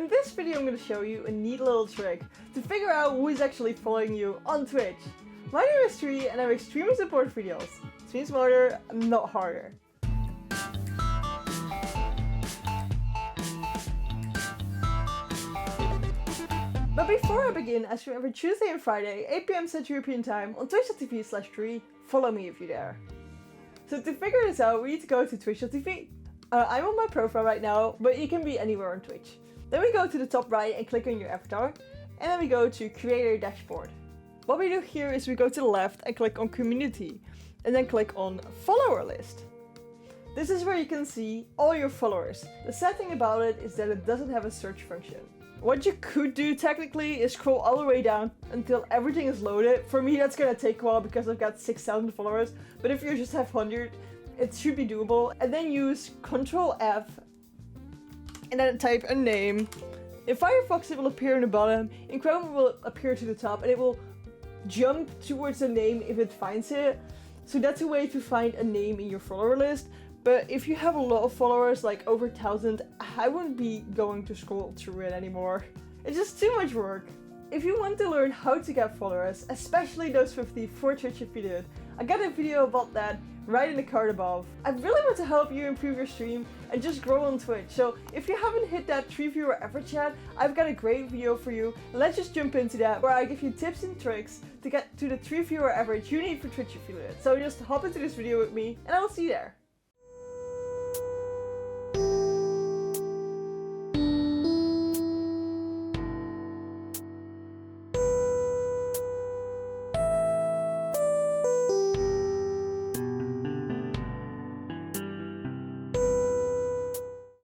in this video I'm going to show you a neat little trick to figure out who is actually following you on Twitch. My name is Tree and I make streamer support videos. Stream smarter, not harder. But before I begin, I stream every Tuesday and Friday, 8 PM Central European Time on twitch.tv/Tree. Follow me if you're there. So to figure this out, we need to go to twitch.tv. I'm on my profile right now, but you can be anywhere on Twitch. Then we go to the top right and click on your avatar, and then we go to Creator Dashboard. What we do here is we go to the left and click on Community, and then click on Follower List. This is where you can see all your followers. The sad thing about it is that it doesn't have a search function. What you could do technically is scroll all the way down until everything is loaded. For me that's gonna take a while because I've got 6,000 followers, but if you just have 100, it should be doable. And then use Ctrl F and then type a name. In Firefox it will appear in the bottom, in Chrome it will appear to the top, and it will jump towards the name if it finds it. So that's a way to find a name in your follower list. But if you have a lot of followers, like over 1,000, I wouldn't be going to scroll through it anymore. It's just too much work. If you want to learn how to get followers, especially those 50 for Twitch affiliate, I got a video about that right in the card above. I really want to help you improve your stream and just grow on Twitch. So if you haven't hit that 3 viewer average yet, I've got a great video for you. Let's just jump into that, where I give you tips and tricks to get to the 3 viewer average you need for Twitch affiliate. So just hop into this video with me and I will see you there.